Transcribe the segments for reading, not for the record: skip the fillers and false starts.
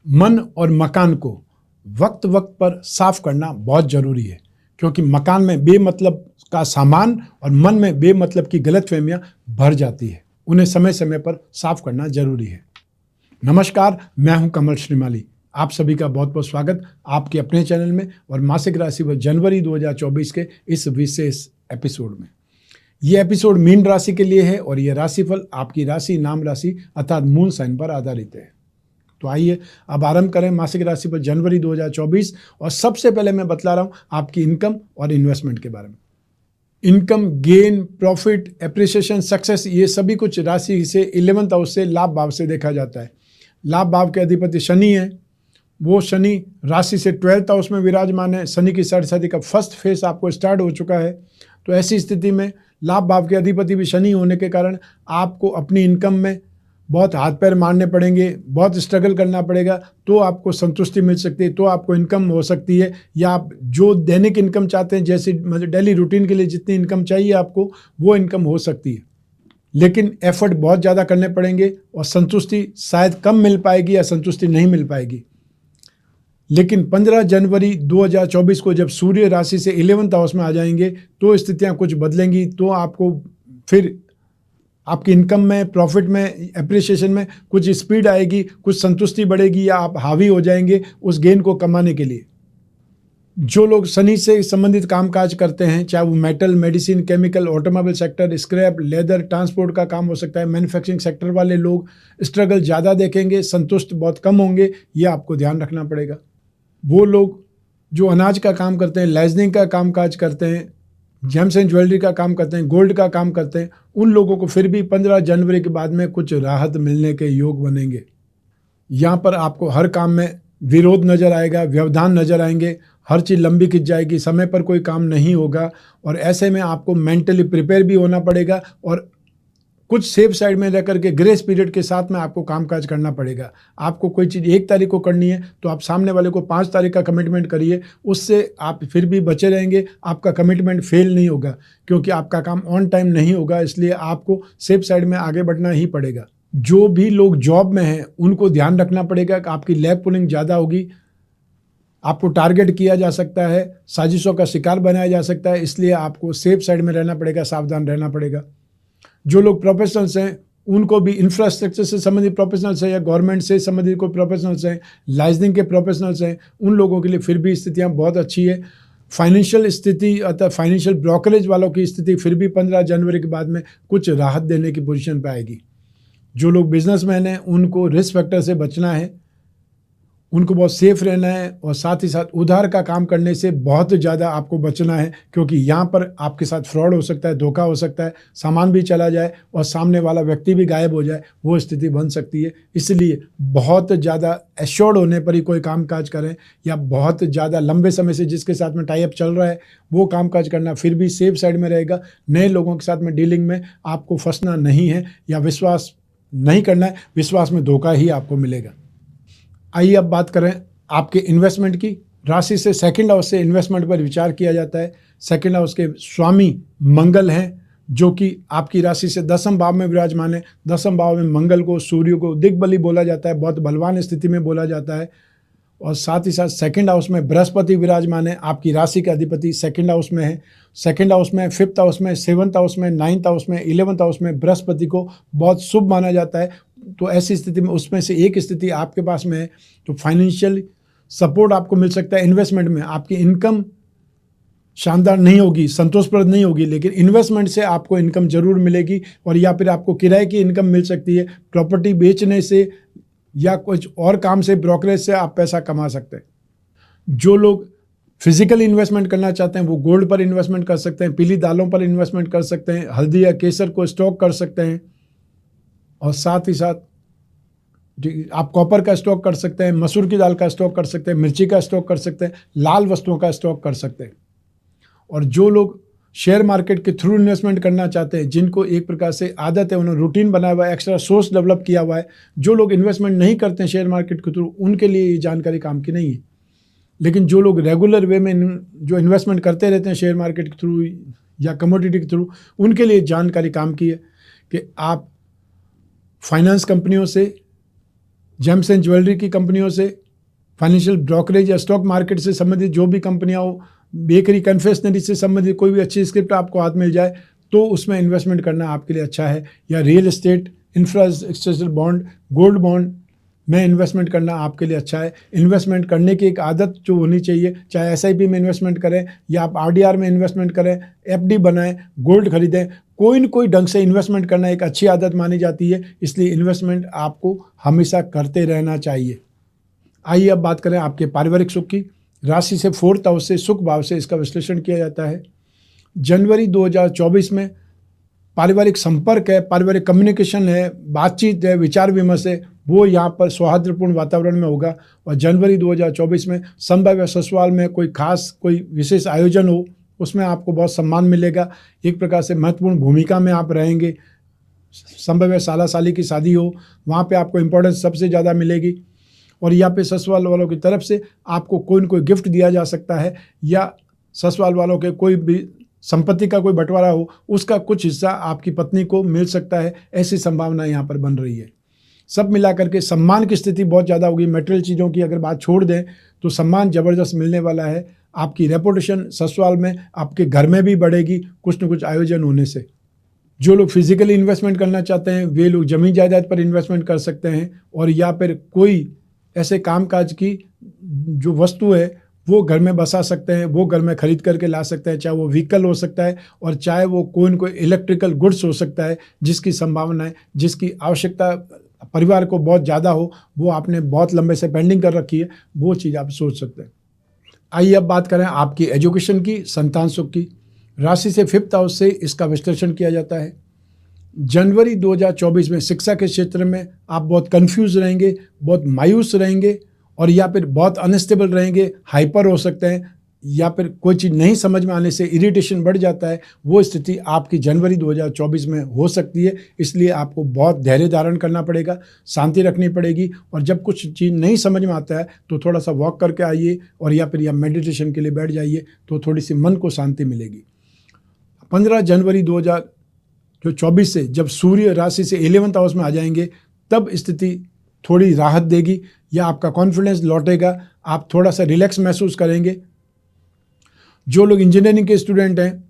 मन और मकान को वक्त वक्त पर साफ करना बहुत ज़रूरी है, क्योंकि मकान में बेमतलब का सामान और मन में बेमतलब की गलतफहमियां भर जाती है। उन्हें समय समय पर साफ करना जरूरी है। नमस्कार, मैं हूं कमल श्रीमाली। आप सभी का बहुत बहुत स्वागत आपके अपने चैनल में और मासिक राशि व जनवरी 2024 के इस विशेष एपिसोड में। यह एपिसोड मीन राशि के लिए है और यह राशिफल आपकी राशि नाम राशि अर्थात मून साइन पर आधारित है। तो आइए अब आरंभ करें मासिक राशि पर जनवरी 2024। और सबसे पहले मैं बतला रहा हूं आपकी इनकम और इन्वेस्टमेंट के बारे में। Income, gain, profit, appreciation, success, ये सभी कुछ राशि से 11th हाउस से लाभ भाव से देखा जाता है। लाभ भाव के अधिपति शनि है। वो शनि राशि से 12th हाउस में विराजमान है। शनि की सरस्वती का फर्स्ट फेज आपको स्टार्ट हो चुका है। तो ऐसी स्थिति में लाभ भाव के अधिपति भी शनि होने के कारण आपको अपनी इनकम में बहुत हाथ पैर मारने पड़ेंगे, बहुत स्ट्रगल करना पड़ेगा, तो आपको संतुष्टि मिल सकती है, तो आपको इनकम हो सकती है। या आप जो दैनिक इनकम चाहते हैं, जैसे मतलब डेली रूटीन के लिए जितनी इनकम चाहिए आपको, वो इनकम हो सकती है। लेकिन एफर्ट बहुत ज़्यादा करने पड़ेंगे और संतुष्टि शायद कम मिल पाएगी या संतुष्टि नहीं मिल पाएगी। लेकिन 15 जनवरी 2024 को जब सूर्य राशि से 11th हाउस में आ जाएंगे तो स्थितियाँ कुछ बदलेंगी। तो आपको फिर आपकी इनकम में, प्रॉफिट में, एप्रिसिएशन में कुछ स्पीड आएगी, कुछ संतुष्टि बढ़ेगी या आप हावी हो जाएंगे उस गेन को कमाने के लिए। जो लोग शनि से संबंधित कामकाज करते हैं, चाहे वो metal, medicine, chemical, automobile sector, scrap, leather, transport का काम हो सकता है, मैन्युफैक्चरिंग सेक्टर वाले लोग स्ट्रगल ज़्यादा देखेंगे, संतुष्ट बहुत कम होंगे, ये आपको ध्यान रखना पड़ेगा। वो लोग जो अनाज का काम करते हैं, लाइजनिंग का कामकाज करते हैं, जेम्स एंड ज्वेलरी का काम करते हैं, गोल्ड का काम करते हैं, उन लोगों को फिर भी 15 जनवरी के बाद में कुछ राहत मिलने के योग बनेंगे। यहाँ पर आपको हर काम में विरोध नज़र आएगा, व्यवधान नज़र आएंगे, हर चीज़ लंबी खिंच जाएगी, समय पर कोई काम नहीं होगा। और ऐसे में आपको मेंटली प्रिपेयर भी होना पड़ेगा और कुछ सेफ साइड में रह करके ग्रेस पीरियड के साथ में आपको कामकाज करना पड़ेगा। आपको कोई चीज़ 1 तारीख को करनी है तो आप सामने वाले को 5 तारीख का कमिटमेंट करिए, उससे आप फिर भी बचे रहेंगे, आपका कमिटमेंट फेल नहीं होगा, क्योंकि आपका काम ऑन टाइम नहीं होगा। इसलिए आपको सेफ साइड में आगे बढ़ना ही पड़ेगा। जो भी लोग जॉब में हैं उनको ध्यान रखना पड़ेगा कि आपकी लैग पुलिंग ज़्यादा होगी, आपको टारगेट किया जा सकता है, साजिशों का शिकार बनाया जा सकता है, इसलिए आपको सेफ साइड में रहना पड़ेगा, सावधान रहना पड़ेगा। जो लोग प्रोफेशनल्स हैं उनको भी, इंफ्रास्ट्रक्चर से संबंधित प्रोफेशनल्स हैं या गवर्नमेंट से संबंधित कोई प्रोफेशनल्स हैं, लाइजनिंग के प्रोफेशनल्स हैं, उन लोगों के लिए फिर भी स्थितियां बहुत अच्छी है। फाइनेंशियल स्थिति अर्थात फाइनेंशियल ब्रोकरेज वालों की स्थिति फिर भी 15 जनवरी के बाद में कुछ राहत देने की पोजीशन पे आएगी। जो लोग बिजनेसमैन हैं उनको रिस्क फैक्टर से बचना है, उनको बहुत सेफ रहना है और साथ ही साथ उधार का काम करने से बहुत ज़्यादा आपको बचना है, क्योंकि यहाँ पर आपके साथ फ्रॉड हो सकता है, धोखा हो सकता है, सामान भी चला जाए और सामने वाला व्यक्ति भी गायब हो जाए, वो स्थिति बन सकती है। इसलिए बहुत ज़्यादा एश्योर्ड होने पर ही कोई कामकाज करें, या बहुत ज़्यादा लंबे समय से जिसके साथ में टाई अप चल रहा है वो कामकाज करना फिर भी सेफ साइड में रहेगा। नए लोगों के साथ में डीलिंग में आपको फंसना नहीं है या विश्वास नहीं करना है, विश्वास में धोखा ही आपको मिलेगा। आइए अब बात करें आपके इन्वेस्टमेंट की। राशि से 2nd हाउस से इन्वेस्टमेंट पर विचार किया जाता है। 2nd हाउस के स्वामी मंगल हैं, जो कि आपकी राशि से 10वें भाव में विराजमान है। 10वें भाव में मंगल को, सूर्य को दिग्बली बोला जाता है, बहुत बलवान स्थिति में बोला जाता है। और साथ ही साथ 2nd हाउस में बृहस्पति विराजमान है। आपकी राशि का अधिपति 2nd हाउस में है। 2nd हाउस में, 5th हाउस में, 7th हाउस में, 9th हाउस में, 11th हाउस में बृहस्पति को बहुत शुभ माना जाता है। तो ऐसी स्थिति में उसमें से एक स्थिति आपके पास में है तो फाइनेंशियल सपोर्ट आपको मिल सकता है। इन्वेस्टमेंट में आपकी इनकम शानदार नहीं होगी, संतोषप्रद नहीं होगी, लेकिन इन्वेस्टमेंट से आपको इनकम जरूर मिलेगी। और या फिर आपको किराए की इनकम मिल सकती है, प्रॉपर्टी बेचने से या कुछ और काम से, ब्रोकरेज से आप पैसा कमा सकते हैं। जो लोग फिजिकल इन्वेस्टमेंट करना चाहते हैं वो गोल्ड पर इन्वेस्टमेंट कर सकते हैं, पीली दालों पर इन्वेस्टमेंट कर सकते हैं, हल्दी या केसर को स्टॉक कर सकते हैं। और साथ ही साथ आप कॉपर का स्टॉक कर सकते हैं, मसूर की दाल का स्टॉक कर सकते हैं, मिर्ची का स्टॉक कर सकते हैं, लाल वस्तुओं का स्टॉक कर सकते हैं। और जो लोग शेयर मार्केट के थ्रू इन्वेस्टमेंट करना चाहते हैं, जिनको एक प्रकार से आदत है, उन्होंने रूटीन बनाया हुआ है, एक्स्ट्रा सोर्स डेवलप किया हुआ है, जो लोग इन्वेस्टमेंट नहीं करते हैं शेयर मार्केट के थ्रू, उनके लिए ये जानकारी काम की नहीं है। लेकिन जो लोग रेगुलर वे में जो इन्वेस्टमेंट करते रहते हैं शेयर मार्केट के थ्रू या कमोडिटी के थ्रू, उनके लिए जानकारी काम की है कि आप फाइनेंस कंपनियों से जेम्स एंड ज्वेलरी की कंपनियों से, फाइनेंशियल ब्रोकरेज या स्टॉक मार्केट से संबंधित जो भी कंपनियां हो, बेकरी कन्फेक्शनरी से संबंधित कोई भी अच्छी स्क्रिप्ट आपको हाथ मिल जाए तो उसमें इन्वेस्टमेंट करना आपके लिए अच्छा है। या real estate, infrastructure bond, gold bond में इन्वेस्टमेंट करना आपके लिए अच्छा है। इन्वेस्टमेंट करने की एक आदत जो होनी चाहिए, चाहे एसआईपी में इन्वेस्टमेंट करें या आप आरडीआर में इन्वेस्टमेंट करें, एफडी बनाएं, गोल्ड खरीदें, कोई न कोई ढंग से इन्वेस्टमेंट करना एक अच्छी आदत मानी जाती है, इसलिए इन्वेस्टमेंट आपको हमेशा करते रहना चाहिए। आइए अब बात करें आपके पारिवारिक सुख की। राशि से 4th हाउस से सुख भाव से इसका विश्लेषण किया जाता है। जनवरी 2024 में पारिवारिक संपर्क है, पारिवारिक कम्युनिकेशन है, बातचीत है, विचार विमर्श है, वो यहाँ पर सौहार्दपूर्ण वातावरण में होगा। और जनवरी 2024 में संभव ससुराल में कोई खास कोई विशेष आयोजन हो, उसमें आपको बहुत सम्मान मिलेगा। एक प्रकार से महत्वपूर्ण भूमिका में आप रहेंगे। संभव साला साली की शादी हो, वहाँ पे आपको इम्पोर्टेंस सबसे ज़्यादा मिलेगी। और यहाँ पे ससुराल वालों की तरफ से आपको कोई न कोई गिफ्ट दिया जा सकता है, या ससुराल वालों के कोई भी संपत्ति का कोई बंटवारा हो, उसका कुछ हिस्सा आपकी पत्नी को मिल सकता है। ऐसी संभावना यहाँ पर बन रही है। सब मिलाकर के सम्मान की स्थिति बहुत ज़्यादा होगी। मटेरियल चीज़ों की अगर बात छोड़ दें तो सम्मान ज़बरदस्त मिलने वाला है। आपकी रेपुटेशन ससुराल में, आपके घर में भी बढ़ेगी कुछ न कुछ आयोजन होने से। जो लोग फिजिकली इन्वेस्टमेंट करना चाहते हैं वे लोग जमीन जायदाद पर इन्वेस्टमेंट कर सकते हैं, और या फिर कोई ऐसे कामकाज की जो वस्तु है वो घर में बसा सकते हैं, वो घर में खरीद करके ला सकते हैं। चाहे वो व्हीकल हो सकता है और चाहे वो कोई न कोई इलेक्ट्रिकल गुड्स हो सकता है, जिसकी संभावना है, जिसकी आवश्यकता परिवार को बहुत ज़्यादा हो, वो आपने बहुत लंबे से पेंडिंग कर रखी है, वो चीज़ आप सोच सकते हैं। आइए अब बात करें आपकी एजुकेशन की, संतान सुख की। राशि से 5th हाउस से इसका विश्लेषण किया जाता है। जनवरी 2024 में शिक्षा के क्षेत्र में आप बहुत कंफ्यूज रहेंगे, बहुत मायूस रहेंगे, और या फिर बहुत अनस्टेबल रहेंगे, हाइपर हो सकते हैं, या फिर कोई चीज़ नहीं समझ में आने से इरिटेशन बढ़ जाता है। वो स्थिति आपकी जनवरी 2024 में हो सकती है। इसलिए आपको बहुत धैर्य धारण करना पड़ेगा, शांति रखनी पड़ेगी, और जब कुछ चीज़ नहीं समझ में आता है तो थोड़ा सा वॉक करके आइए, और या फिर मेडिटेशन के लिए बैठ जाइए, तो थोड़ी सी मन को शांति मिलेगी। 15 जनवरी 2024 से जब सूर्य राशि से 11th हाउस में आ जाएंगे, तब स्थिति थोड़ी राहत देगी, या आपका कॉन्फिडेंस लौटेगा, आप थोड़ा सा रिलैक्स महसूस करेंगे। जो लोग इंजीनियरिंग के स्टूडेंट हैं,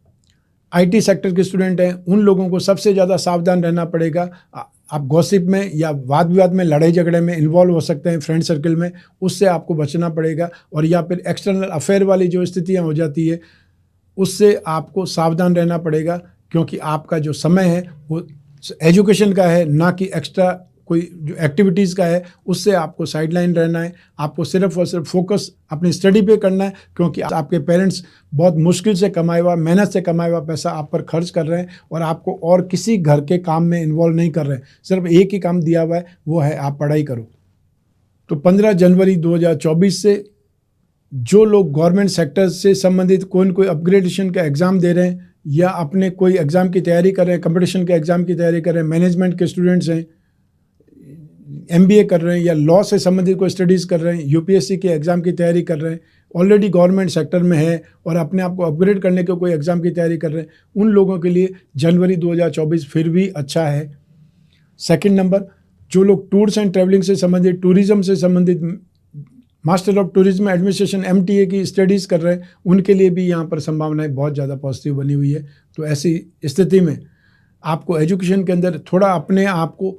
आईटी सेक्टर के स्टूडेंट हैं, उन लोगों को सबसे ज़्यादा सावधान रहना पड़ेगा। आप गॉसिप में या वाद विवाद में, लड़ाई झगड़े में इन्वॉल्व हो सकते हैं फ्रेंड सर्कल में, उससे आपको बचना पड़ेगा। और या फिर एक्सटर्नल अफेयर वाली जो स्थितियाँ हो जाती है, उससे आपको सावधान रहना पड़ेगा, क्योंकि आपका जो समय है वो एजुकेशन का है, ना कि एक्स्ट्रा कोई जो एक्टिविटीज़ का है, उससे आपको साइडलाइन रहना है। आपको सिर्फ और सिर्फ फोकस अपनी स्टडी पे करना है, क्योंकि आपके पेरेंट्स बहुत मुश्किल से कमाया हुआ, मेहनत से कमाया हुआ पैसा आप पर खर्च कर रहे हैं, और आपको और किसी घर के काम में इन्वॉल्व नहीं कर रहे हैं। सिर्फ एक ही काम दिया हुआ है, वो है आप पढ़ाई करो। तो 15 जनवरी 2024 से जो लोग गवर्नमेंट सेक्टर से संबंधित कोई न कोई अपग्रेडेशन का एग्ज़ाम दे रहे हैं, या अपने कोई एग्ज़ाम की तैयारी कर रहे हैं, कंपटीशन के एग्ज़ाम की तैयारी कर रहे हैं, मैनेजमेंट के स्टूडेंट्स हैं, एमबीए कर रहे हैं, या लॉ से संबंधित कोई स्टडीज़ कर रहे हैं, यूपीएससी के एग्ज़ाम की तैयारी कर रहे हैं, ऑलरेडी गवर्नमेंट सेक्टर में है और अपने आप को अपग्रेड करने के कोई एग्ज़ाम की तैयारी कर रहे हैं, उन लोगों के लिए जनवरी 2024 फिर भी अच्छा है। सेकंड नंबर, जो लोग टूर्स एंड ट्रैवलिंग से संबंधित, टूरिज़्म से संबंधित, master of tourism administration MTA की स्टडीज़ कर रहे हैं, उनके लिए भी यहाँ पर संभावनाएं बहुत ज़्यादा पॉजिटिव बनी हुई है। तो ऐसी स्थिति में आपको एजुकेशन के अंदर थोड़ा अपने आप को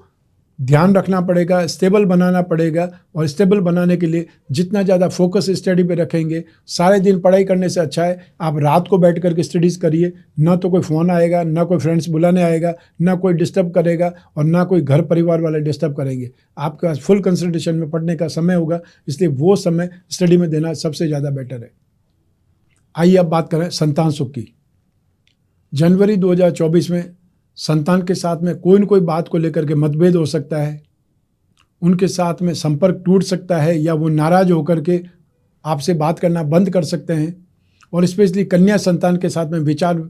ध्यान रखना पड़ेगा, स्टेबल बनाना पड़ेगा, और स्टेबल बनाने के लिए जितना ज़्यादा फोकस स्टडी पे रखेंगे, सारे दिन पढ़ाई करने से अच्छा है आप रात को बैठ करके स्टडीज़ करिए। ना तो कोई फ़ोन आएगा, ना कोई फ्रेंड्स बुलाने आएगा, ना कोई डिस्टर्ब करेगा, और ना कोई घर परिवार वाले डिस्टर्ब करेंगे। आपके पास फुल कंसंट्रेशन में पढ़ने का समय होगा, इसलिए वो समय स्टडी में देना सबसे ज़्यादा बेटर है। आइए अब बात करें संतान सुख की। जनवरी 2024 में संतान के साथ में कोई न कोई बात को लेकर के मतभेद हो सकता है, उनके साथ में संपर्क टूट सकता है, या वो नाराज़ होकर के आपसे बात करना बंद कर सकते हैं। और स्पेशली कन्या संतान के साथ में विचार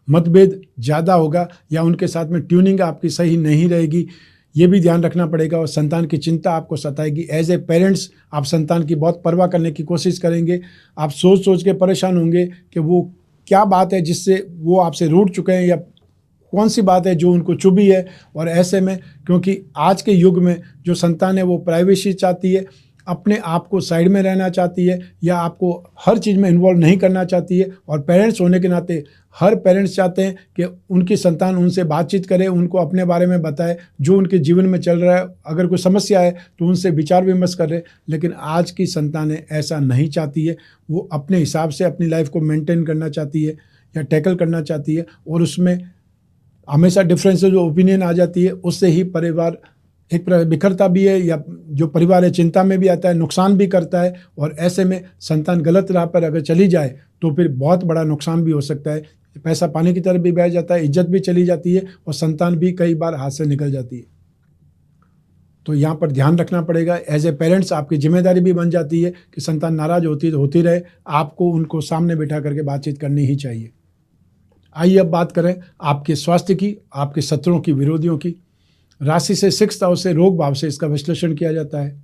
मतभेद ज़्यादा होगा, या उनके साथ में ट्यूनिंग आपकी सही नहीं रहेगी, ये भी ध्यान रखना पड़ेगा। और संतान की चिंता आपको सताएगी। एज ए पेरेंट्स आप संतान की बहुत परवाह करने की कोशिश करेंगे। आप सोच सोच के परेशान होंगे कि वो क्या बात है जिससे वो आपसे रूठ चुके हैं, या कौन सी बात है जो उनको चुभी है। और ऐसे में क्योंकि आज के युग में जो संतान है वो प्राइवेसी चाहती है, अपने आप को साइड में रहना चाहती है, या आपको हर चीज़ में इन्वॉल्व नहीं करना चाहती है। और पेरेंट्स होने के नाते हर पेरेंट्स चाहते हैं कि उनकी संतान उनसे बातचीत करे, उनको अपने बारे में बताए, जो उनके जीवन में चल रहा है, अगर कोई समस्या है तो उनसे विचार विमर्श करे। लेकिन आज की संतानें ऐसा नहीं चाहती है, वो अपने हिसाब से अपनी लाइफ को मेंटेन करना चाहती है या टैकल करना चाहती है, और उसमें हमेशा डिफरेंसेस जो ओपिनियन आ जाती है, उससे ही परिवार एक बिखरता भी है, या जो परिवार है चिंता में भी आता है, नुकसान भी करता है। और ऐसे में संतान गलत राह पर अगर चली जाए तो फिर बहुत बड़ा नुकसान भी हो सकता है, पैसा पानी की तरफ भी बह जाता है, इज्जत भी चली जाती है, और संतान भी कई बार हाथ से निकल जाती है। तो यहाँ पर ध्यान रखना पड़ेगा। एज ए पेरेंट्स आपकी जिम्मेदारी भी बन जाती है कि संतान नाराज होती रहे, आपको उनको सामने बैठा करके बातचीत करनी ही चाहिए। आइए अब बात करें आपके स्वास्थ्य की, आपके शत्रुओं की, विरोधियों की। राशि से 6th हाउस से रोग भाव से इसका विश्लेषण किया जाता है।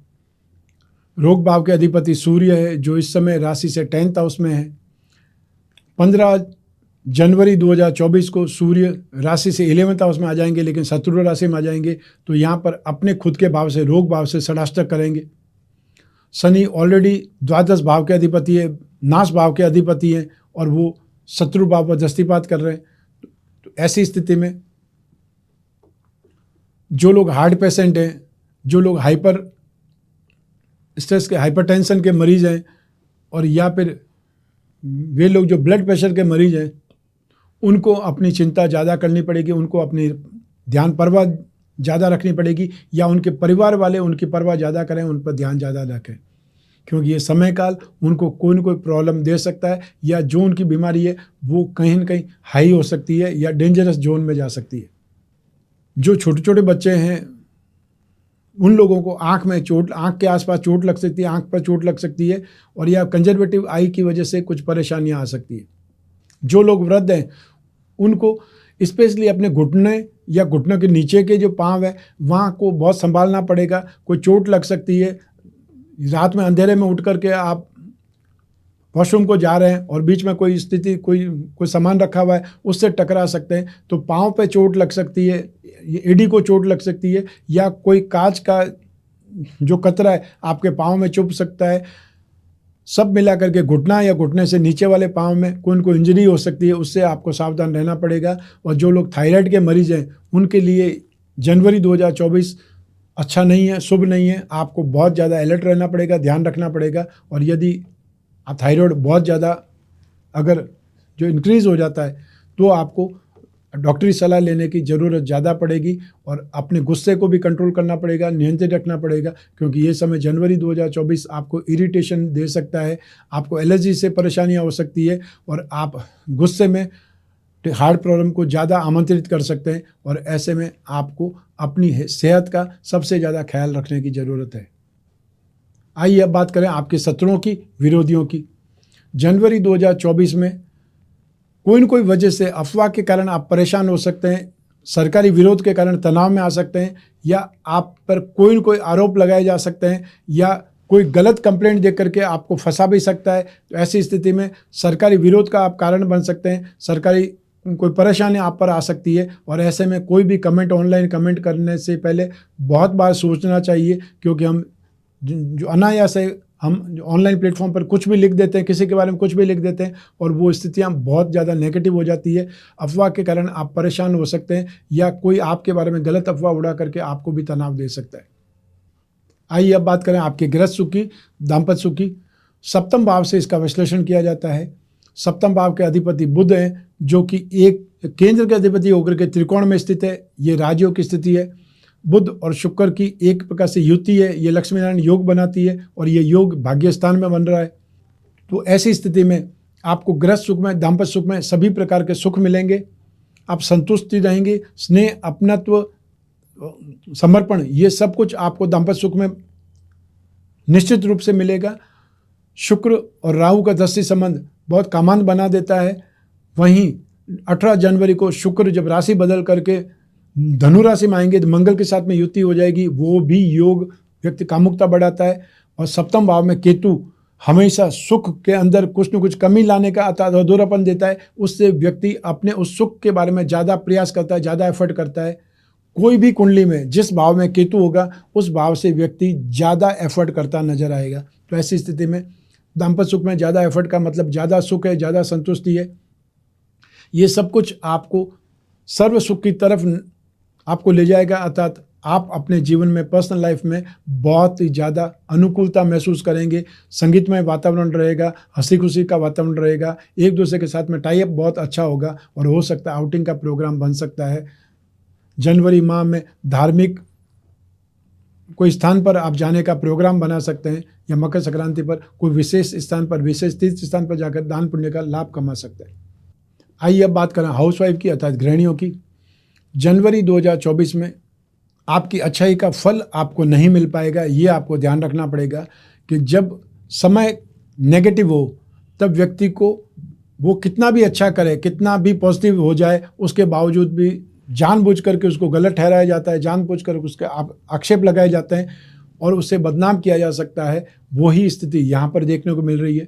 रोग भाव के अधिपति सूर्य है, जो इस समय राशि से 10th हाउस में है। 15 जनवरी 2024 को सूर्य राशि से 11th हाउस में आ जाएंगे, लेकिन शत्रु राशि में आ जाएंगे। तो यहाँ पर अपने खुद के भाव से, रोग भाव से षडाष्टक करेंगे। शनि ऑलरेडी द्वादश भाव के अधिपति है, नाश भाव के अधिपति हैं, और वो शत्रु भाव पर दृष्टिपात कर रहे हैं। तो ऐसी स्थिति में जो लोग हार्ट पेशेंट हैं, जो लोग हाइपर स्ट्रेस के, हाइपरटेंशन के मरीज हैं, और या फिर वे लोग जो ब्लड प्रेशर के मरीज हैं, उनको अपनी चिंता ज़्यादा करनी पड़ेगी, उनको अपनी ध्यान परवाह ज़्यादा रखनी पड़ेगी, या उनके परिवार वाले उनकी परवाह ज़्यादा करें, उन पर ध्यान ज़्यादा रखें। क्योंकि ये समय काल उनको कोई न कोई प्रॉब्लम दे सकता है, या जो उनकी बीमारी है वो कहीं न कहीं हाई हो सकती है या डेंजरस जोन में जा सकती है। जो छोटे छोटे बच्चे हैं उन लोगों को आँख में चोट, आँख के आसपास चोट लग सकती है, आँख पर चोट लग सकती है, और या कंजर्वेटिव आई की वजह से कुछ परेशानियाँ आ सकती है। जो लोग वृद्ध हैं उनको स्पेशली अपने घुटने या घुटनों के नीचे के जो पाँव है वहाँ को बहुत संभालना पड़ेगा। कोई चोट लग सकती है, रात में अंधेरे में उठ करके आप वॉशरूम को जा रहे हैं और बीच में कोई स्थिति, कोई सामान रखा हुआ है, उससे टकरा सकते हैं, तो पाँव पे चोट लग सकती है, एडी को चोट लग सकती है, या कोई कांच का जो कतरा है आपके पाँव में चुभ सकता है। सब मिला करके घुटना या घुटने से नीचे वाले पाँव में कोई न कोई इंजरी हो सकती है, उससे आपको सावधान रहना पड़ेगा। और जो लोग थायराइड के मरीज हैं उनके लिए जनवरी 2024 अच्छा नहीं है, शुभ नहीं है। आपको बहुत ज़्यादा अलर्ट रहना पड़ेगा, ध्यान रखना पड़ेगा। और यदि थायराइड बहुत ज़्यादा अगर जो इंक्रीज़ हो जाता है तो आपको डॉक्टरी सलाह लेने की ज़रूरत ज़्यादा पड़ेगी, और अपने गुस्से को भी कंट्रोल करना पड़ेगा, नियंत्रित रखना पड़ेगा। क्योंकि ये समय जनवरी 2024 आपको इरिटेशन दे सकता है, आपको एलर्जी से परेशानियाँ हो सकती है, और आप गुस्से में हार्ट प्रॉब्लम को ज़्यादा आमंत्रित कर सकते हैं। और ऐसे में आपको अपनी सेहत का सबसे ज़्यादा ख्याल रखने की ज़रूरत है। आइए अब बात करें आपके शत्रुओं की, विरोधियों की। जनवरी 2024 में कोई न कोई वजह से अफवाह के कारण आप परेशान हो सकते हैं, सरकारी विरोध के कारण तनाव में आ सकते हैं, या आप पर कोई न कोई आरोप लगाए जा सकते हैं, या कोई गलत कंप्लेंट दे करके आपको फंसा भी सकता है। तो ऐसी स्थिति में सरकारी विरोध का आप कारण बन सकते हैं, सरकारी कोई परेशानी आप पर आ सकती है। और ऐसे में कोई भी कमेंट, ऑनलाइन कमेंट करने से पहले बहुत बार सोचना चाहिए, क्योंकि हम जो अनायास है, हम ऑनलाइन प्लेटफॉर्म पर कुछ भी लिख देते हैं, किसी के बारे में कुछ भी लिख देते हैं, और वो स्थितियाँ बहुत ज़्यादा नेगेटिव हो जाती है। अफवाह के कारण आप परेशान हो सकते हैं, या कोई आपके बारे में गलत अफवाह उड़ा करके आपको भी तनाव दे सकता है। आइए अब बात करें आपके गृहस्थ सुख की, दाम्पत्य सुख की। 7वें भाव से इसका विश्लेषण किया जाता है। 7वें भाव के अधिपति बुध हैं, जो कि एक केंद्र के अधिपति होकर के त्रिकोण में स्थित है। ये राजयोग की स्थिति है। बुध और शुक्र की एक प्रकार से युति है, ये लक्ष्मी नारायण योग बनाती है, और ये योग भाग्य स्थान में बन रहा है। तो ऐसी स्थिति में आपको गृहस्थ सुख में, दाम्पत्य सुख में सभी प्रकार के सुख मिलेंगे। आप संतुष्टि रहेंगे, स्नेह, अपनत्व, समर्पण, ये सब कुछ आपको दाम्पत्य सुख में निश्चित रूप से मिलेगा। शुक्र और राहु का दृष्टि संबंध बहुत कामांध बना देता है। वहीं 18 जनवरी को शुक्र जब राशि बदल करके धनु राशि में आएंगे तो मंगल के साथ में युति हो जाएगी, वो भी योग व्यक्ति कामुकता बढ़ाता है। और 7वें भाव में केतु हमेशा सुख के अंदर कुछ न कुछ कमी लाने का अधूरापन देता है, उससे व्यक्ति अपने उस सुख के बारे में ज़्यादा प्रयास करता है, ज़्यादा एफर्ट करता है। कोई भी कुंडली में जिस भाव में केतु होगा उस भाव से व्यक्ति ज़्यादा एफर्ट करता नजर आएगा। तो ऐसी स्थिति में दाम्पत्य सुख में ज़्यादा एफर्ट का मतलब ज़्यादा सुख है, ज़्यादा संतुष्टि है। ये सब कुछ आपको सर्व सुख की तरफ आपको ले जाएगा, अर्थात आप अपने जीवन में, पर्सनल लाइफ में बहुत ही ज़्यादा अनुकूलता महसूस करेंगे। संगीतमय वातावरण रहेगा, हंसी खुशी का वातावरण रहेगा, एक दूसरे के साथ में टाई अप बहुत अच्छा होगा और हो सकता है आउटिंग का प्रोग्राम बन सकता है। जनवरी माह में धार्मिक कोई स्थान पर आप जाने का प्रोग्राम बना सकते हैं, या मकर संक्रांति पर कोई विशेष स्थान पर, विशेष तीर्थ स्थान पर जाकर दान पुण्य का लाभ कमा सकते हैं। आइए अब बात करें हाउसवाइफ की, अर्थात गृहिणियों की। जनवरी 2024 में आपकी अच्छाई का फल आपको नहीं मिल पाएगा। ये आपको ध्यान रखना पड़ेगा कि जब समय नेगेटिव हो तब व्यक्ति को वो कितना भी अच्छा करे, कितना भी पॉजिटिव हो जाए, उसके बावजूद भी जानबूझ करके उसको गलत ठहराया जाता है, जानबूझ कर उसके आक्षेप लगाए जाते हैं और उससे बदनाम किया जा सकता है। वही स्थिति यहाँ पर देखने को मिल रही है।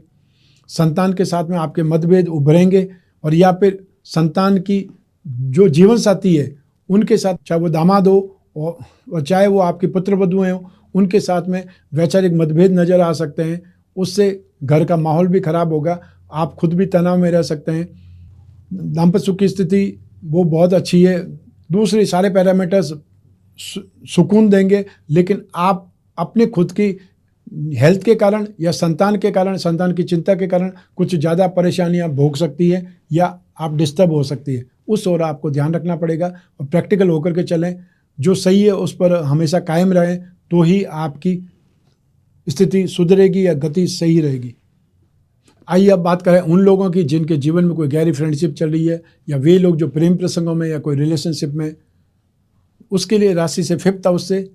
संतान के साथ में आपके मतभेद उभरेंगे, और या फिर संतान की जो जीवन साथी है उनके साथ, चाहे वो दामाद हो और चाहे वो आपके पुत्र वधुएं हो, उनके साथ में वैचारिक मतभेद नज़र आ सकते हैं। उससे घर का माहौल भी खराब होगा, आप खुद भी तनाव में रह सकते हैं। दाम्पत्य सुख की स्थिति वो बहुत अच्छी है, दूसरे सारे पैरामीटर्स सुकून देंगे, लेकिन आप अपने खुद की हेल्थ के कारण या संतान के कारण, संतान की चिंता के कारण कुछ ज़्यादा परेशानियां भोग सकती है या आप डिस्टर्ब हो सकती है। उस ओर आपको ध्यान रखना पड़ेगा और प्रैक्टिकल होकर के चलें, जो सही है उस पर हमेशा कायम रहें, तो ही आपकी स्थिति सुधरेगी या गति सही रहेगी। आइए अब बात करें उन लोगों की जिनके जीवन में कोई गहरी फ्रेंडशिप चल रही है, या वे लोग जो प्रेम प्रसंगों में या कोई रिलेशनशिप में। उसके लिए राशि से 5th हाउस से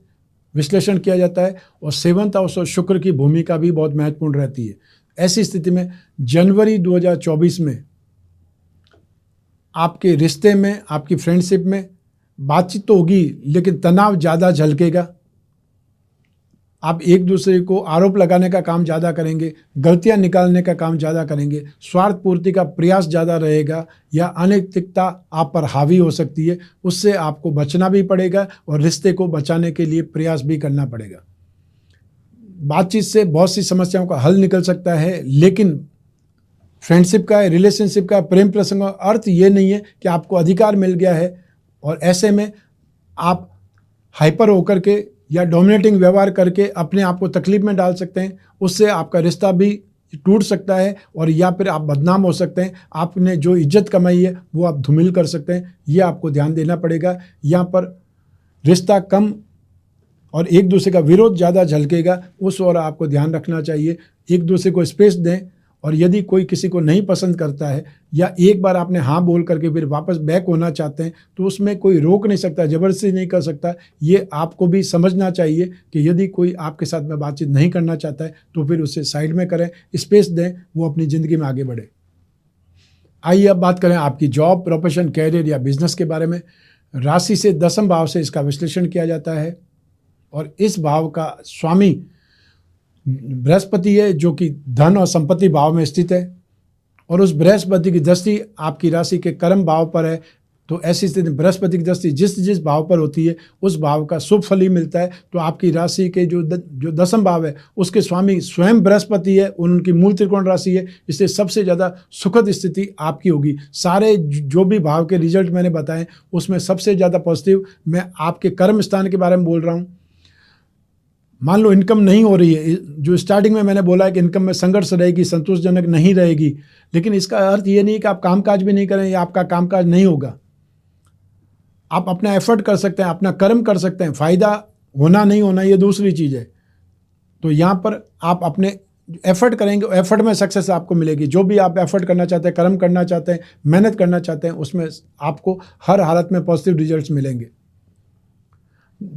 विश्लेषण किया जाता है, और 7th हाउस और शुक्र की भूमिका भी बहुत महत्वपूर्ण रहती है। ऐसी स्थिति में जनवरी 2024 में आपके रिश्ते में, आपकी फ्रेंडशिप में बातचीत तो होगी, लेकिन तनाव ज़्यादा झलकेगा। आप एक दूसरे को आरोप लगाने का काम ज़्यादा करेंगे, गलतियां निकालने का काम ज़्यादा करेंगे, स्वार्थ पूर्ति का प्रयास ज़्यादा रहेगा, या अनैतिकता आप पर हावी हो सकती है। उससे आपको बचना भी पड़ेगा और रिश्ते को बचाने के लिए प्रयास भी करना पड़ेगा। बातचीत से बहुत सी समस्याओं का हल निकल सकता है, लेकिन फ्रेंडशिप का, रिलेशनशिप का, प्रेम प्रसंग का अर्थ ये नहीं है कि आपको अधिकार मिल गया है और ऐसे में आप हाइपर होकर के या डोमिनेटिंग व्यवहार करके अपने आप को तकलीफ में डाल सकते हैं। उससे आपका रिश्ता भी टूट सकता है, और या फिर आप बदनाम हो सकते हैं। आपने जो इज्जत कमाई है वो आप धूमिल कर सकते हैं। ये आपको ध्यान देना पड़ेगा। यहाँ पर रिश्ता कम और एक दूसरे का विरोध ज़्यादा झलकेगा, उस ओर आपको ध्यान रखना चाहिए। एक दूसरे को स्पेस दें, और यदि कोई किसी को नहीं पसंद करता है या एक बार आपने हाँ बोल करके फिर वापस बैक होना चाहते हैं, तो उसमें कोई रोक नहीं सकता, ज़बरदस्ती नहीं कर सकता। ये आपको भी समझना चाहिए कि यदि कोई आपके साथ में बातचीत नहीं करना चाहता है तो फिर उसे साइड में करें, स्पेस दें, वो अपनी ज़िंदगी में आगे बढ़े। आइए अब बात करें आपकी जॉब, प्रोफेशन, कैरियर या बिजनेस के बारे में। राशि से 10वें भाव से इसका विश्लेषण किया जाता है, और इस भाव का स्वामी बृहस्पति है, जो कि धन और संपत्ति भाव में स्थित है, और उस बृहस्पति की दृष्टि आपकी राशि के कर्म भाव पर है। तो ऐसी स्थिति में बृहस्पति की दृष्टि जिस भाव पर होती है उस भाव का शुभ फल ही मिलता है। तो आपकी राशि के जो 10वां भाव है उसके स्वामी स्वयं बृहस्पति है, उनकी मूल त्रिकोण राशि है, इसलिए सबसे ज़्यादा सुखद स्थिति आपकी होगी। सारे जो भी भाव के रिजल्ट मैंने बताए उसमें सबसे ज़्यादा पॉजिटिव मैं आपके कर्म स्थान के बारे में बोल रहा हूँ। मान लो इनकम नहीं हो रही है, जो स्टार्टिंग में मैंने बोला है कि इनकम में संघर्ष रहेगी, संतोषजनक नहीं रहेगी, लेकिन इसका अर्थ ये नहीं कि आप कामकाज भी नहीं करें या आपका कामकाज नहीं होगा। आप अपना एफर्ट कर सकते हैं, अपना कर्म कर सकते हैं, फ़ायदा होना नहीं होना ये दूसरी चीज़ है। तो यहाँ पर आप अपने एफर्ट करेंगे, एफर्ट में सक्सेस आपको मिलेगी। जो भी आप एफर्ट करना चाहते हैं, कर्म करना चाहते हैं, मेहनत करना चाहते हैं, उसमें आपको हर हालत में पॉजिटिव रिजल्ट्स मिलेंगे।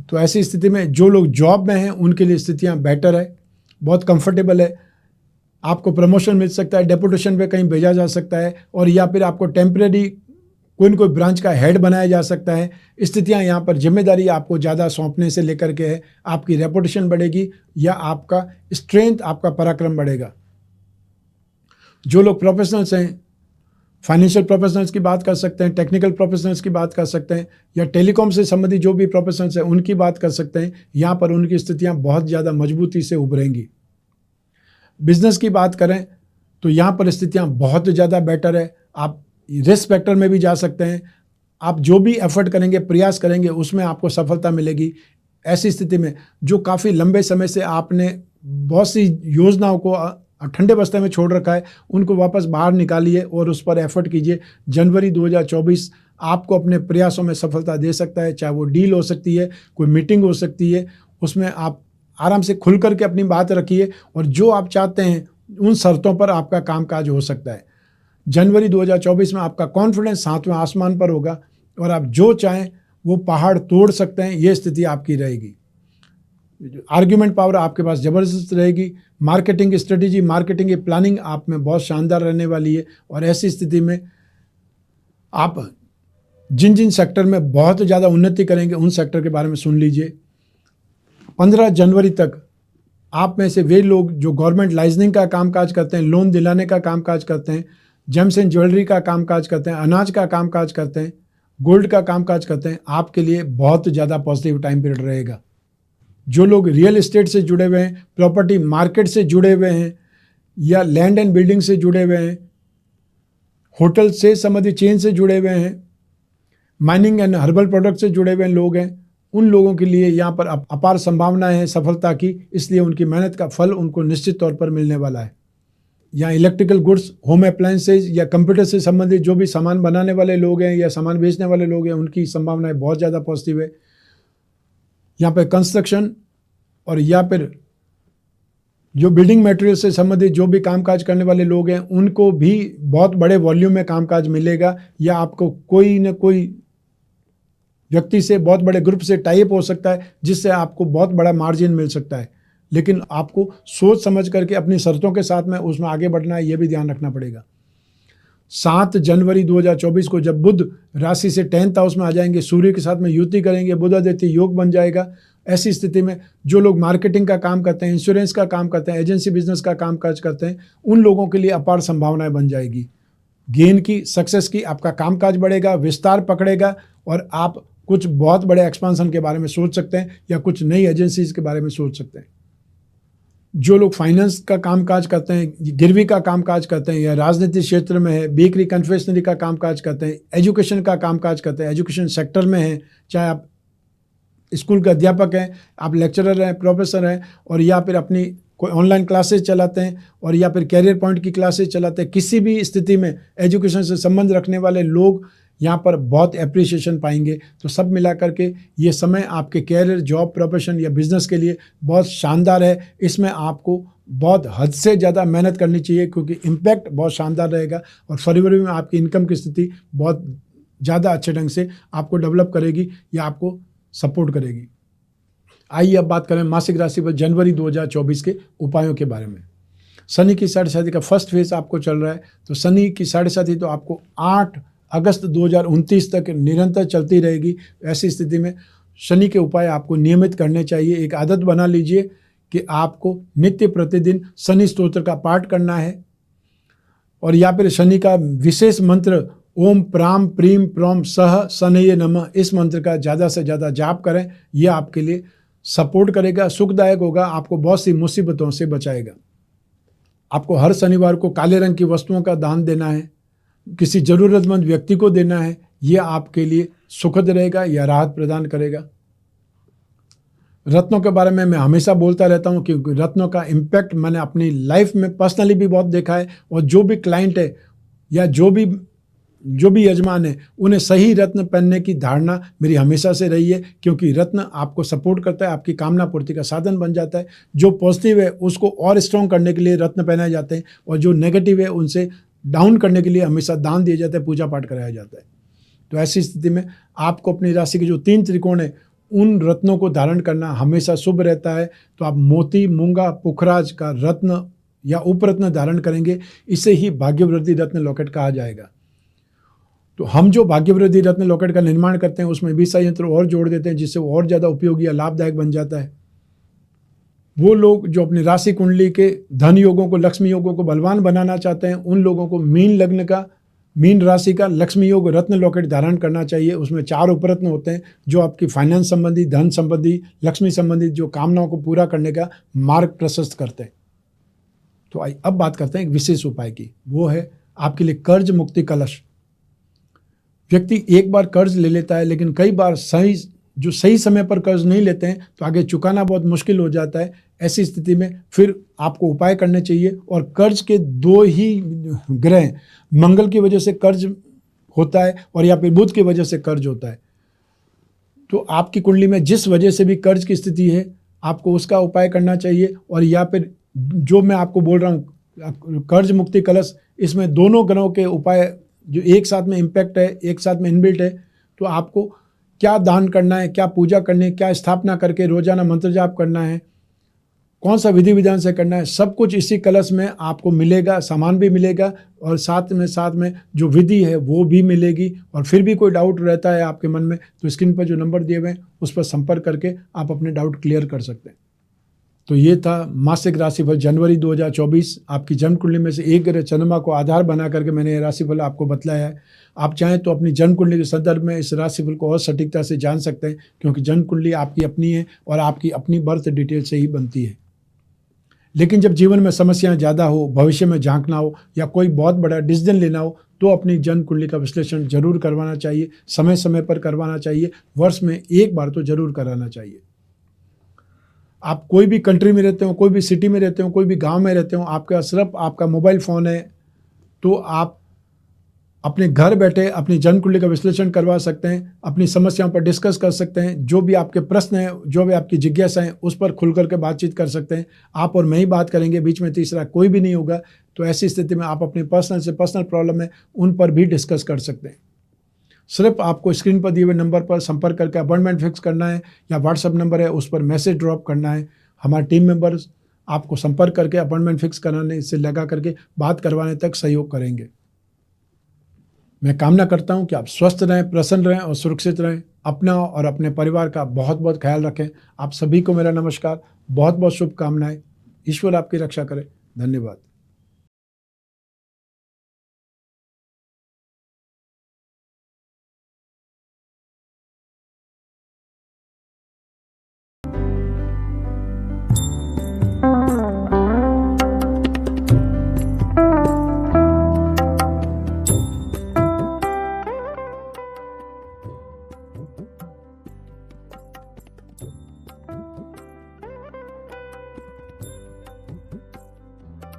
तो ऐसी स्थिति में जो लोग जॉब में हैं उनके लिए स्थितियां बेटर है, बहुत कंफर्टेबल है। आपको प्रमोशन मिल सकता है, डेपुटेशन पे कहीं भेजा जा सकता है, और या फिर आपको टेम्परेरी कोई न कोई ब्रांच का हेड बनाया जा सकता है। स्थितियां यहाँ पर जिम्मेदारी आपको ज़्यादा सौंपने से लेकर के है, आपकी रेपुटेशन बढ़ेगी या आपका स्ट्रेंथ, आपका पराक्रम बढ़ेगा। जो लोग प्रोफेशनल्स हैं, फाइनेंशियल प्रोफेशनल्स की बात कर सकते हैं, टेक्निकल प्रोफेशनल्स की बात कर सकते हैं, या टेलीकॉम से संबंधित जो भी प्रोफेशनल्स हैं उनकी बात कर सकते हैं। यहाँ पर उनकी स्थितियाँ बहुत ज़्यादा मजबूती से उभरेंगी। बिजनेस की बात करें तो यहाँ पर स्थितियाँ बहुत ज़्यादा बेटर है। आप रिस्क फैक्टर में भी जा सकते हैं। आप जो भी एफर्ट करेंगे, प्रयास करेंगे, उसमें आपको सफलता मिलेगी। ऐसी स्थिति में जो काफ़ी लंबे समय से आपने बहुत सी योजनाओं को ठंडे बस्ते में छोड़ रखा है, उनको वापस बाहर निकालिए और उस पर एफर्ट कीजिए। जनवरी 2024 आपको अपने प्रयासों में सफलता दे सकता है। चाहे वो डील हो सकती है, कोई मीटिंग हो सकती है, उसमें आप आराम से खुल करके अपनी बात रखिए और जो आप चाहते हैं उन शर्तों पर आपका कामकाज हो सकता है। जनवरी 2024 में आपका कॉन्फिडेंस 7वें आसमान पर होगा और आप जो चाहें वो पहाड़ तोड़ सकते हैं। ये स्थिति आपकी रहेगी। आर्ग्यूमेंट पावर आपके पास ज़बरदस्त रहेगी। मार्केटिंग की स्ट्रेटेजी, मार्केटिंग की प्लानिंग आप में बहुत शानदार रहने वाली है। और ऐसी स्थिति में आप जिन जिन सेक्टर में बहुत ज़्यादा उन्नति करेंगे उन सेक्टर के बारे में सुन लीजिए। 15 जनवरी तक आप में से वे लोग जो गवर्नमेंट लाइसेंसिंग का कामकाज करते हैं, लोन दिलाने का कामकाज करते हैं, जेम्स एंड ज्वेलरी का कामकाज करते हैं, अनाज का कामकाज करते हैं, गोल्ड का कामकाज करते हैं, आपके लिए बहुत ज़्यादा पॉजिटिव टाइम पीरियड रहेगा। जो लोग रियल एस्टेट से जुड़े हुए हैं, प्रॉपर्टी मार्केट से जुड़े हुए हैं, या लैंड एंड बिल्डिंग से जुड़े हुए हैं, होटल से संबंधित चेन से जुड़े हुए हैं, माइनिंग एंड हर्बल प्रोडक्ट से जुड़े हुए लोग हैं, उन लोगों के लिए यहाँ पर अपार संभावनाएं हैं सफलता की। इसलिए उनकी मेहनत का फल उनको निश्चित तौर पर मिलने वाला है। यहाँ इलेक्ट्रिकल गुड्स, होम अप्लायंसेज या कंप्यूटर से संबंधित जो भी सामान बनाने वाले लोग हैं या सामान बेचने वाले लोग हैं, उनकी संभावनाएं बहुत ज़्यादा पॉजिटिव है। यहाँ पर कंस्ट्रक्शन और या फिर जो बिल्डिंग मटेरियल से संबंधित जो भी कामकाज करने वाले लोग हैं, उनको भी बहुत बड़े वॉल्यूम में कामकाज मिलेगा, या आपको कोई न कोई व्यक्ति से, बहुत बड़े ग्रुप से टाई अप हो सकता है, जिससे आपको बहुत बड़ा मार्जिन मिल सकता है। लेकिन आपको सोच समझ करके अपनी शर्तों के साथ में उसमें आगे बढ़ना है, यह भी ध्यान रखना पड़ेगा। 7 जनवरी 2024 को जब बुध राशि से 10th हाउस में आ जाएंगे, सूर्य के साथ में युति करेंगे, बुध आदित्य योग बन जाएगा। ऐसी स्थिति में जो लोग मार्केटिंग का काम करते हैं, इंश्योरेंस का काम करते हैं, एजेंसी बिजनेस का कामकाज करते हैं, उन लोगों के लिए अपार संभावनाएं बन जाएगी। गेन की, सक्सेस की, आपका कामकाज बढ़ेगा, विस्तार पकड़ेगा और आप कुछ बहुत बड़े एक्सपांशन के बारे में सोच सकते हैं या कुछ नई एजेंसीज के बारे में सोच सकते हैं। जो लोग फाइनेंस का कामकाज करते हैं, गिरवी का कामकाज करते हैं, या राजनीतिक क्षेत्र में है, बेकरी कन्फेक्शनरी का कामकाज करते हैं, एजुकेशन का कामकाज करते हैं, एजुकेशन सेक्टर में हैं, चाहे आप स्कूल के अध्यापक हैं, आप लेक्चरर हैं, प्रोफेसर हैं, और या फिर अपनी कोई ऑनलाइन क्लासेस चलाते हैं, और या फिर कैरियर पॉइंट की क्लासेस चलाते हैं, किसी भी स्थिति में एजुकेशन से संबंध रखने वाले लोग यहाँ पर बहुत एप्रिसिएशन पाएंगे। तो सब मिला करके ये समय आपके कैरियर, जॉब, प्रोफेशन या बिजनेस के लिए बहुत शानदार है। इसमें आपको बहुत हद से ज़्यादा मेहनत करनी चाहिए, क्योंकि इम्पैक्ट बहुत शानदार रहेगा और फरवरी में आपकी इनकम की स्थिति बहुत ज़्यादा अच्छे ढंग से आपको डेवलप करेगी या आपको सपोर्ट करेगी। आइए अब बात करें मासिक राशि पर जनवरी 2024 के उपायों के बारे में। शनि की साढ़े साथी का फर्स्ट फेज आपको चल रहा है, तो शनि की साढ़े साथी तो आपको 8 अगस्त 2029 तक निरंतर चलती रहेगी। ऐसी स्थिति में शनि के उपाय आपको नियमित करने चाहिए। एक आदत बना लीजिए कि आपको नित्य प्रतिदिन शनि स्तोत्र का पाठ करना है, और या फिर शनि का विशेष मंत्र ओम प्राम प्रीम प्रोम सह शनये नमः, इस मंत्र का ज़्यादा से ज़्यादा जाप करें। यह आपके लिए सपोर्ट करेगा, सुखदायक होगा, आपको बहुत सी मुसीबतों से बचाएगा। आपको हर शनिवार को काले रंग की वस्तुओं का दान देना है, किसी ज़रूरतमंद व्यक्ति को देना है। यह आपके लिए सुखद रहेगा या राहत प्रदान करेगा। रत्नों के बारे में मैं हमेशा बोलता रहता हूं, क्योंकि रत्नों का इम्पैक्ट मैंने अपनी लाइफ में पर्सनली भी बहुत देखा है, और जो भी क्लाइंट है या जो भी यजमान है, उन्हें सही रत्न पहनने की धारणा मेरी हमेशा से रही है, क्योंकि रत्न आपको सपोर्ट करता है, आपकी कामना पूर्ति का साधन बन जाता है। जो पॉजिटिव है उसको और स्ट्रॉन्ग करने के लिए रत्न पहनाए जाते हैं, और जो नेगेटिव है उनसे डाउन करने के लिए हमेशा दान दिया जाता है, पूजा पाठ कराया जाता है। तो ऐसी स्थिति में आपको अपनी राशि के जो 3 त्रिकोण है, उन रत्नों को धारण करना हमेशा शुभ रहता है। तो आप मोती, मूंगा, पुखराज का रत्न या उपरत्न धारण करेंगे, इसे ही भाग्यवृद्धि रत्न लॉकेट कहा जाएगा। तो हम जो भाग्यवृद्धि रत्न लॉकेट का निर्माण करते हैं, उसमें 20 यंत्र और जोड़ देते हैं, जिससे वो और ज़्यादा उपयोगी या लाभदायक बन जाता है। वो लोग जो अपनी राशि कुंडली के धन योगों को, लक्ष्मी योगों को बलवान बनाना चाहते हैं, उन लोगों को मीन लग्न का, मीन राशि का लक्ष्मी योग रत्न लॉकेट धारण करना चाहिए। उसमें 4 उपरत्न होते हैं जो आपकी फाइनेंस संबंधी, धन संबंधी, लक्ष्मी संबंधी जो कामनाओं को पूरा करने का मार्ग प्रशस्त करते हैं। तो अब बात करते हैं एक विशेष उपाय की, वो है आपके लिए कर्ज मुक्ति कलश। व्यक्ति एक बार कर्ज ले लेता है, लेकिन कई बार सही समय पर कर्ज नहीं लेते हैं तो आगे चुकाना बहुत मुश्किल हो जाता है। ऐसी स्थिति में फिर आपको उपाय करने चाहिए। और कर्ज के 2 ही ग्रह, मंगल की वजह से कर्ज होता है और या फिर बुध की वजह से कर्ज होता है। तो आपकी कुंडली में जिस वजह से भी कर्ज की स्थिति है, आपको उसका उपाय करना चाहिए। और या फिर जो मैं आपको बोल रहा हूँ कर्ज मुक्ति कलश, इसमें दोनों ग्रहों के उपाय जो एक साथ में इम्पैक्ट है, एक साथ में इनबिल्ट है। तो आपको क्या दान करना है, क्या पूजा करनी है, क्या स्थापना करके रोजाना मंत्र जाप करना है, कौन सा विधि विधान से करना है, सब कुछ इसी कलश में आपको मिलेगा। सामान भी मिलेगा और साथ में जो विधि है वो भी मिलेगी। और फिर भी कोई डाउट रहता है आपके मन में तो स्क्रीन पर जो नंबर दिए हुए हैं उस पर संपर्क करके आप अपने डाउट क्लियर कर सकते हैं। तो ये था मासिक राशिफल जनवरी 2024। आपकी जन्म कुंडली में से एक ग्रह चंद्रमा को आधार बना करके मैंने ये राशिफल आपको बतलाया है। आप चाहें तो अपनी जन्म कुंडली के संदर्भ में इस राशिफल को और सटीकता से जान सकते हैं, क्योंकि जन्म कुंडली आपकी अपनी है और आपकी अपनी बर्थ डिटेल से ही बनती है। लेकिन जब जीवन में समस्याएं ज़्यादा हो, भविष्य में झांकना हो या कोई बहुत बड़ा डिसीजन लेना हो तो अपनी जन्म कुंडली का विश्लेषण जरूर करवाना चाहिए। समय समय पर करवाना चाहिए, वर्ष में एक बार तो जरूर कराना चाहिए। आप कोई भी कंट्री में रहते हो, कोई भी सिटी में रहते हो, कोई भी गांव में रहते हो, आपका सिर्फ आपका मोबाइल फ़ोन है तो आप अपने घर बैठे अपनी जन्म कुंडली का विश्लेषण करवा सकते हैं, अपनी समस्याओं पर डिस्कस कर सकते हैं। जो भी आपके प्रश्न हैं, जो भी आपकी जिज्ञासा है, उस पर खुल करके बातचीत कर सकते हैं। आप और मैं ही बात करेंगे, बीच में तीसरा कोई भी नहीं होगा। तो ऐसी स्थिति में आप अपनी पर्सनल प्रॉब्लम है उन पर भी डिस्कस कर सकते हैं। सिर्फ आपको स्क्रीन पर दिए हुए नंबर पर संपर्क करके अपॉइंटमेंट फिक्स करना है, या व्हाट्सएप नंबर है उस पर मैसेज ड्रॉप करना है। हमारे टीम मेंबर्स आपको संपर्क करके अपॉइंटमेंट फिक्स कराने से लगा करके बात करवाने तक सहयोग करेंगे। मैं कामना करता हूं कि आप स्वस्थ रहें, प्रसन्न रहें और सुरक्षित रहें। अपना और अपने परिवार का बहुत बहुत ख्याल रखें। आप सभी को मेरा नमस्कार, बहुत बहुत शुभकामनाएं। ईश्वर आपकी रक्षा करे। धन्यवाद।